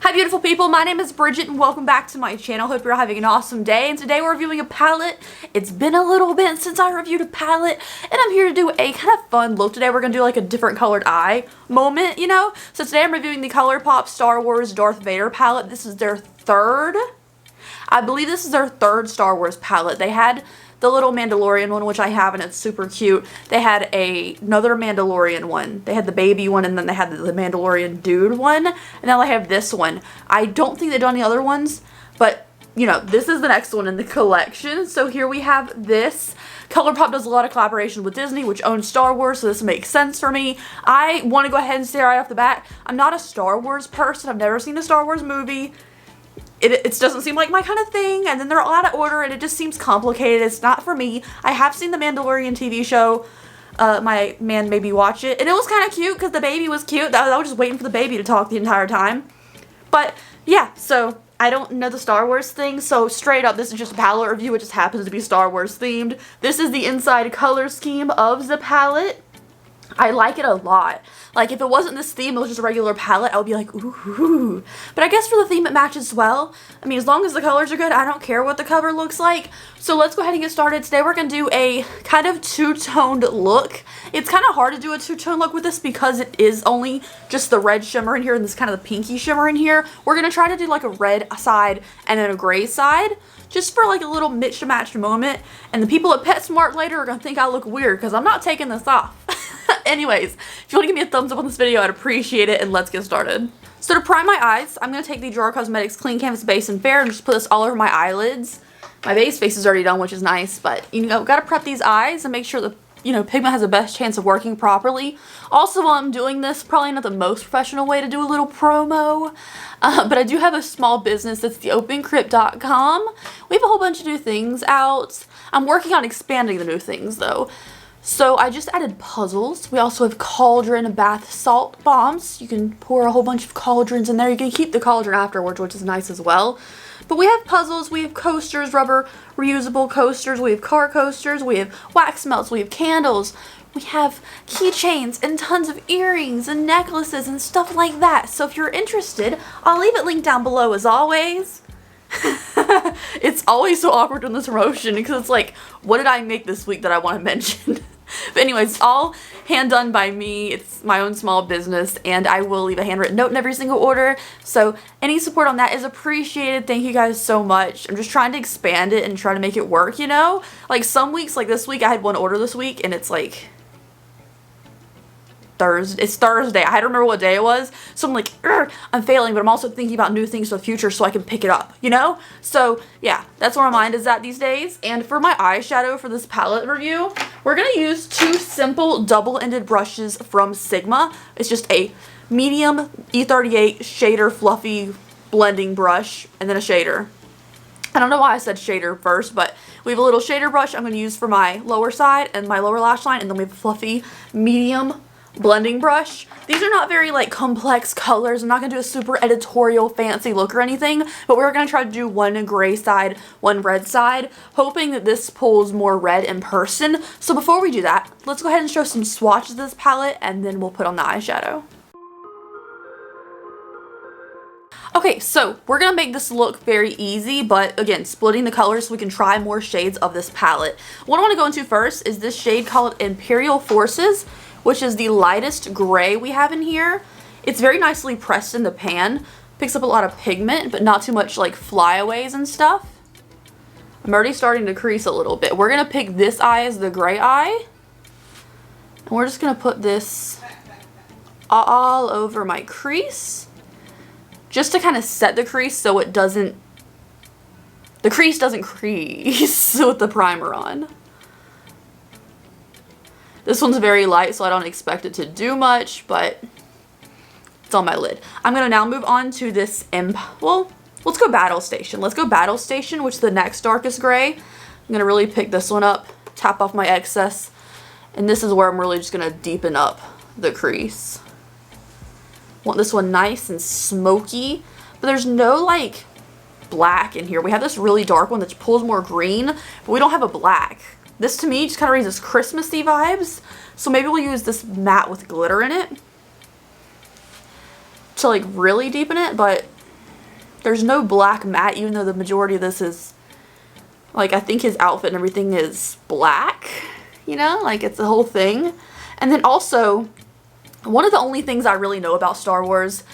Hi beautiful people, my name is Bridget and welcome back to my channel. Hope you're having an awesome day, and today we're reviewing a palette. It's been a little bit since I reviewed a palette and I'm here to do a kind of fun look today. We're going to do like a different colored eye moment, you know? So today I'm reviewing the Colourpop Star Wars Darth Vader palette. This is their third, I believe this is their third Star Wars palette. They had the little Mandalorian one, which I have, and it's super cute. They had another Mandalorian one. They had the baby one, and then they had the Mandalorian dude one, and now they have this one. I don't think they've done any other ones, but, you know, this is the next one in the collection. So here we have this. Colourpop does a lot of collaboration with Disney, which owns Star Wars, so this makes sense for me. I want to go ahead and say right off the bat, I'm not a Star Wars person. I've never seen a Star Wars movie. It doesn't seem like my kind of thing, and then they're all out of order, and it just seems complicated. It's not for me. I have seen the Mandalorian TV show. My man made me watch it, and it was kind of cute because the baby was cute. I was just waiting for the baby to talk the entire time. But yeah, so I don't know the Star Wars thing, so straight up, this is just a palette review. It just happens to be Star Wars themed. This is the inside color scheme of the palette. I like it a lot. Like, if it wasn't this theme, it was just a regular palette, I would be like, ooh. But I guess for the theme, it matches well. I mean, as long as the colors are good, I don't care what the cover looks like. So let's go ahead and get started. Today, we're going to do a kind of two-toned look. It's kind of hard to do a two-tone look with this because it is only just the red shimmer in here and this kind of the pinky shimmer in here. We're going to try to do like a red side and then a gray side, just for like a little matched moment. And the people at PetSmart later are going to think I look weird because I'm not taking this off. Anyways, if you want to give me a thumbs up on this video, I'd appreciate it, and let's get started. So to prime my eyes, I'm going to take the Draw Cosmetics Clean Canvas Base in Fair and just put this all over my eyelids. My base face is already done, which is nice, but, you know, got to prep these eyes and make sure the, you know, pigment has the best chance of working properly. Also, while I'm doing this, probably not the most professional way to do a little promo, but I do have a small business. It's theopencrypt.com. We have a whole bunch of new things out. I'm working on expanding the new things, though. So I just added puzzles. We also have cauldron and bath salt bombs. You can pour a whole bunch of cauldrons in there. You can keep the cauldron afterwards, which is nice as well. But we have puzzles, we have coasters, rubber reusable coasters, we have car coasters, we have wax melts, we have candles, we have keychains and tons of earrings and necklaces and stuff like that. So if you're interested, I'll leave it linked down below as always. It's always so awkward in this promotion because it's like, what did I make this week that I want to mention? But anyways, it's all hand done by me. It's my own small business, and I will leave a handwritten note in every single order. So any support on that is appreciated. Thank you guys so much. I'm just trying to expand it and try to make it work, you know? Like some weeks, like this week, I had one order this week, and it's like Thursday. It's Thursday. I had to remember what day it was. So I'm like, I'm failing, but I'm also thinking about new things for the future so I can pick it up, you know? So yeah, that's where my mind is at these days. And for my eyeshadow for this palette review, we're going to use two simple double-ended brushes from Sigma. It's just a medium E38 shader fluffy blending brush and then a shader. I don't know why I said shader first, but we have a little shader brush I'm going to use for my lower side and my lower lash line, and then we have a fluffy medium blending brush. These are not very like complex colors. I'm not going to do a super editorial fancy look or anything, but we're going to try to do one gray side, one red side, hoping that this pulls more red in person. So before we do that, let's go ahead and show some swatches of this palette and then we'll put on the eyeshadow. Okay, so we're going to make this look very easy, but again, splitting the colors so we can try more shades of this palette. What I want to go into first is this shade called Imperial Forces, which is the lightest gray we have in here. It's very nicely pressed in the pan. Picks up a lot of pigment, but not too much like flyaways and stuff. I'm already starting to crease a little bit. We're gonna pick this eye as the gray eye. And we're just gonna put this all over my crease, just to kind of set the crease so it doesn't, the crease doesn't crease with the primer on. This one's very light, so I don't expect it to do much, but it's on my lid. I'm going to now move on to this, well, let's go Battle Station. Let's go Battle Station, which is the next darkest gray. I'm going to really pick this one up, tap off my excess, and this is where I'm really just going to deepen up the crease. Want this one nice and smoky, but there's no like black in here. We have this really dark one that pulls more green, but we don't have a black. This to me just kind of raises Christmassy vibes, so maybe we'll use this matte with glitter in it to like really deepen it, but There's no black matte, even though the majority of this is, like, I think his outfit and everything is black, you know, like it's the whole thing. And then also, one of the only things I really know about Star Wars,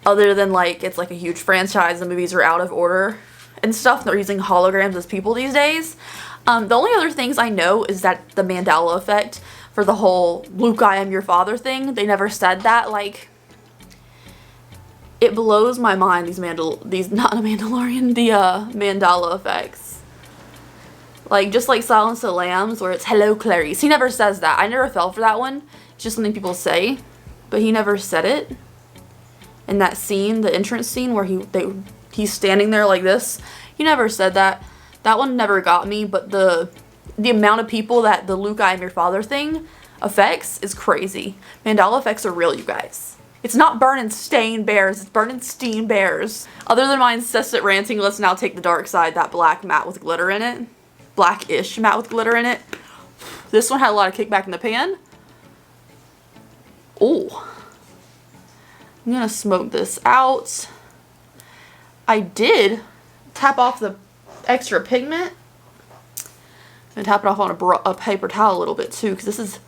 other than like it's like a huge franchise, the movies are out of order and stuff, they're using holograms as people these days. The only other things I know is that the Mandela effect for the whole Luke, I am your father thing, they never said that. Like, it blows my mind, the Mandela effects. Like, just like Silence of the Lambs, where it's hello Clarice. He never says that. I never fell for that one. It's just something people say, but he never said it. In that scene, the entrance scene where he's standing there like this, he never said that. That one never got me, but the amount of people that the Luke, I am your father thing affects is crazy. Mandela effects are real, you guys. It's not burn and stain bears, it's burn and steam bears. Other than my incessant ranting, let's now take the dark side, that black matte with glitter in it. Blackish matte with glitter in it. This one had a lot of kickback in the pan. Oh. I'm gonna smoke this out. I did tap off the extra pigment. I'm gonna tap it off on a paper towel a little bit too, because this is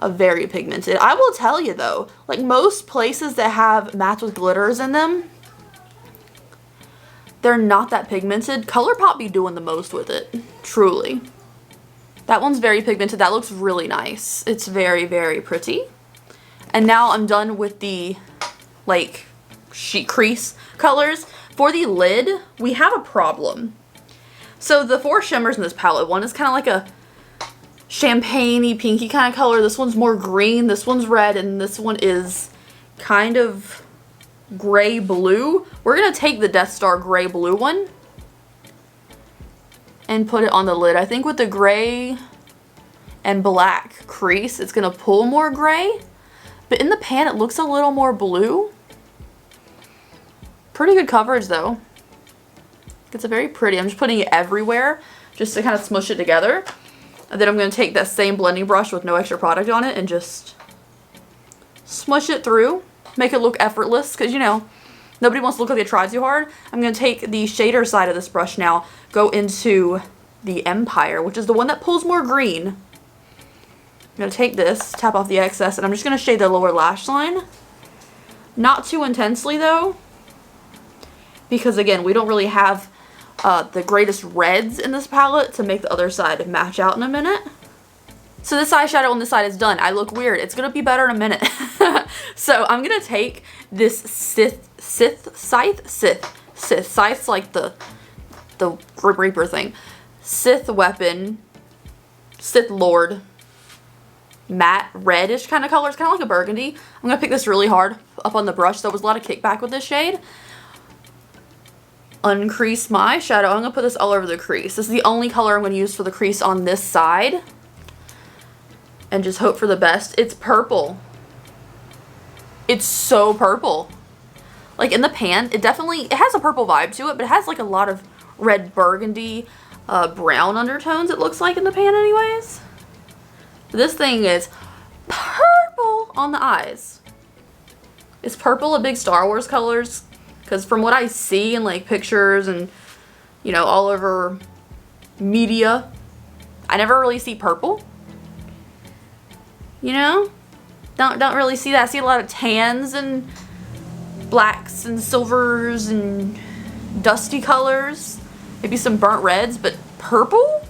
a very pigmented. I will tell you though, like most places that have mattes with glitters in them, they're not that pigmented. Colourpop be doing the most with it, truly. That one's very pigmented. That looks really nice. It's very, very pretty. And now I'm done with the like sheet crease colors. For the lid, we have a problem. So the 4 shimmers in this palette, one is kind of like a champagne-y, pinky kind of color. This one's more green, this one's red, and this one is kind of gray blue. We're gonna take the Death Star gray blue one and put it on the lid. I think with the gray and black crease, it's gonna pull more gray, but in the pan it looks a little more blue. Pretty good coverage though. It's a very pretty. I'm just putting it everywhere just to kind of smush it together. And then I'm going to take that same blending brush with no extra product on it and just smush it through. Make it look effortless because, you know, nobody wants to look like they tried too hard. I'm going to take the shader side of this brush now, go into the Empire, which is the one that pulls more green. I'm going to take this, tap off the excess, and I'm just going to shade the lower lash line. Not too intensely though, because again, we don't really have the greatest reds in this palette to make the other side match out in a minute. So this eyeshadow on this side is done. I look weird. It's gonna be better in a minute. So I'm gonna take this Scythe's like the Grim Reaper thing. Sith weapon, Sith Lord, matte reddish kind of color. It's kind of like a burgundy. I'm gonna pick this really hard up on the brush. There was a lot of kickback with this shade. Uncrease my eyeshadow. I'm gonna put this all over the crease. This is the only color I'm gonna use for the crease on this side. And just hope for the best. It's purple. It's so purple. Like in the pan, it has a purple vibe to it, but it has like a lot of red burgundy, brown undertones it looks like in the pan anyways. This thing is purple on the eyes. Is purple a big Star Wars colors? Because from what I see in like pictures and, you know, all over media, I never really see purple. You know? Don't really see that. I see a lot of tans and blacks and silvers and dusty colors. Maybe some burnt reds, but purple?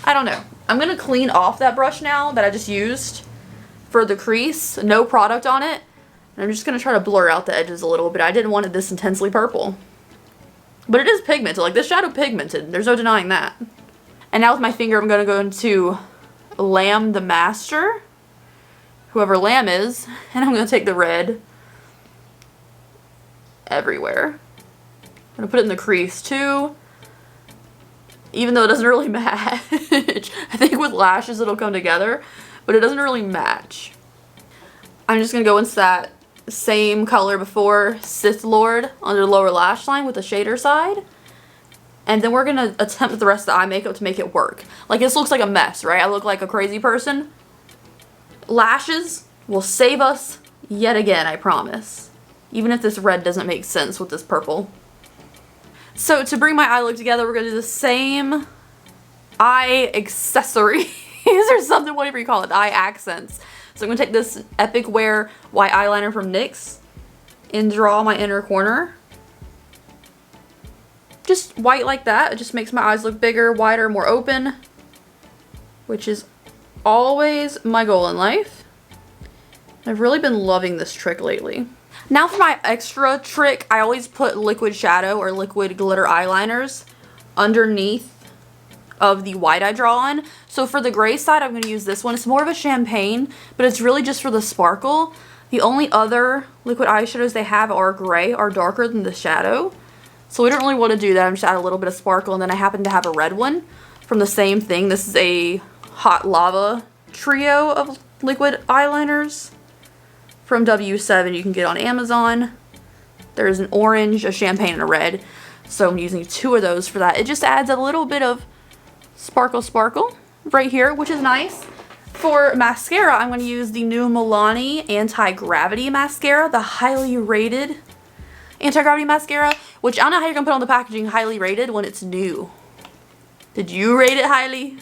I don't know. I'm going to clean off that brush now that I just used for the crease. No product on it. And I'm just going to try to blur out the edges a little bit. I didn't want it this intensely purple. But it is pigmented. Like, this shadow pigmented. There's no denying that. And now with my finger, I'm going to go into Lamb the Master. Whoever Lamb is. And I'm going to take the red everywhere. I'm going to put it in the crease, too. Even though it doesn't really match. I think with lashes it'll come together. But it doesn't really match. I'm just going to go into that same color before, Sith Lord, under the lower lash line with the shader side. And then we're going to attempt with the rest of the eye makeup to make it work. Like, this looks like a mess, right? I look like a crazy person. Lashes will save us yet again, I promise. even if this red doesn't make sense with this purple. So to bring my eye look together, we're going to do the same eye accessories or something, whatever you call it, eye accents. So I'm going to take this Epic Wear white eyeliner from NYX and draw my inner corner. Just white like that. It just makes my eyes look bigger, wider, more open, which is always my goal in life. I've really been loving this trick lately. Now for my extra trick, I always put liquid shadow or liquid glitter eyeliners underneath of the white I draw on. So for the gray side, I'm going to use this one. It's more of a champagne, but it's really just for the sparkle. The only other liquid eyeshadows they have are gray, are darker than the shadow. So we don't really want to do that. I'm just add a little bit of sparkle, and then I happen to have a red one from the same thing. This is a Hot Lava trio of liquid eyeliners from W7 you can get on Amazon. There's an orange, a champagne, and a red. So I'm using 2 of those for that. It just adds a little bit of sparkle right here, which is nice. For mascara, I'm going to use the new Milani Anti-Gravity Mascara, the highly rated Anti-Gravity Mascara, which I don't know how you're going to put on the packaging highly rated when it's new. Did you rate it highly?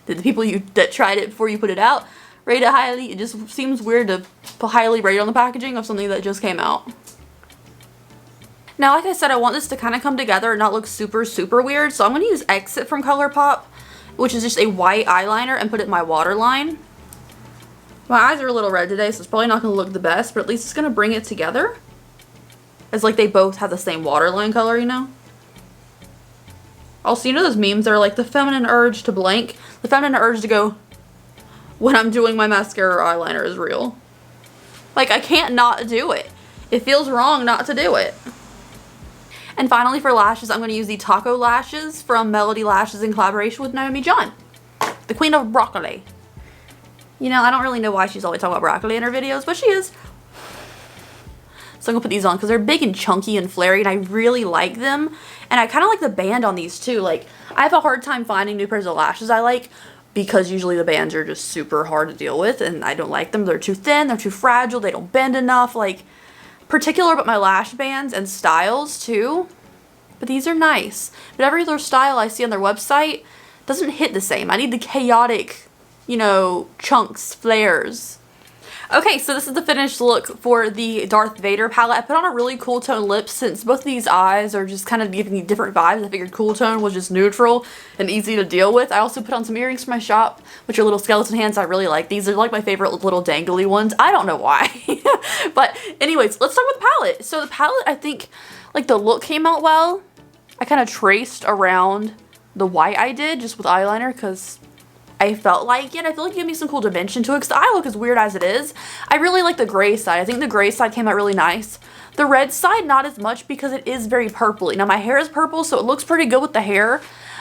Did the people that tried it before you put it out rate it highly? It just seems weird to put highly rated on the packaging of something that just came out. Now, like I said, I want this to kind of come together and not look super weird, so I'm going to use Exit from Colourpop, which is just a white eyeliner, and put it in my waterline. My eyes are a little red today, so it's probably not going to look the best, but at least it's going to bring it together. It's like they both have the same waterline color, you know? Also, you know those memes that are like the feminine urge to blank? The feminine urge to go when I'm doing my mascara or eyeliner is real. Like, I can't not do it. It feels wrong not to do it. And finally for lashes, I'm going to use the Taco Lashes from Melody Lashes in collaboration with Naomi, the queen of broccoli. You know, I don't really know why she's always talking about broccoli in her videos, but she is. So I'm going to put these on because they're big and chunky and flary, and I really like them. And I kind of like the band on these too. Like, I have a hard time finding new pairs of lashes I like because usually the bands are just super hard to deal with, and I don't like them. They're too thin, they're too fragile, they don't bend enough. Like, particular about my lash bands and styles too. But these are nice. But every other style I see on their website doesn't hit the same. I need the chaotic, you know, chunks, flares. Okay, so this is the finished look for the Darth Vader palette. I put on a really cool tone lip since both of these eyes are just kind of giving me different vibes. I figured cool tone was just neutral and easy to deal with. I also put on some earrings from my shop, which are little skeleton hands. I really like these. They're like my favorite little dangly ones. I don't know why. But anyways, let's start with the palette. So the palette, I think, like, the look came out well. I kind of traced around the white I did just with eyeliner because I felt like it. I feel like it gave me some cool dimension to it because the eye look is weird as it is. I really like the gray side. I think the gray side came out really nice. The red side, not as much because it is very purpley. Now, my hair is purple, so it looks pretty good with the hair.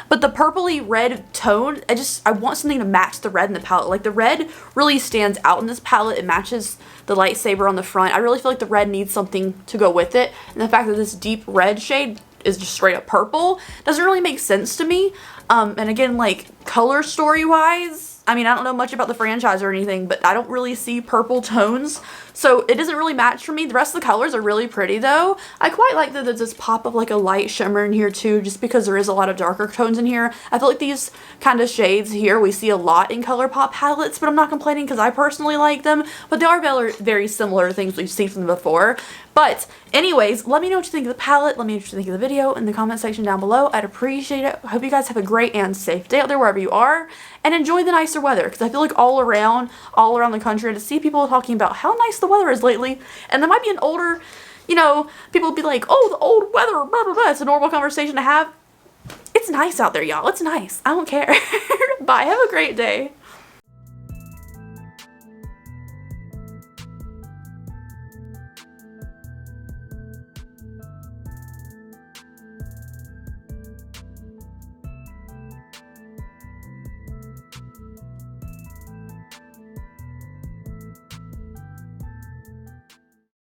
But the purpley red tone, I want something to match the red in the palette. Like, the red really stands out in this palette. It matches the lightsaber on the front. I really feel like the red needs something to go with it. And the fact that this deep red shade is just straight up purple doesn't really make sense to me. And again, like, color story wise, I mean, I don't know much about the franchise or anything, but I don't really see purple tones, so it doesn't really match for me. The rest of the colors are really pretty though. I quite like that there's this pop of like a light shimmer in here too, just because there is a lot of darker tones in here. I feel like these kind of shades here we see a lot in Colourpop palettes, but I'm not complaining because I personally like them, but they are very similar to things we've seen from them before. But anyways, let me know what you think of the palette. Let me know what you think of the video in the comment section down below. I'd appreciate it. I hope you guys have a great and safe day out there wherever you are, and enjoy the nicer weather, because I feel like all around the country, to see people talking about how nice the weather is lately, and there might be an older, you know, people will be like, oh, the old weather, blah, blah, blah. It's a normal conversation to have. It's nice out there, y'all. It's nice. I don't care. Bye. Have a great day.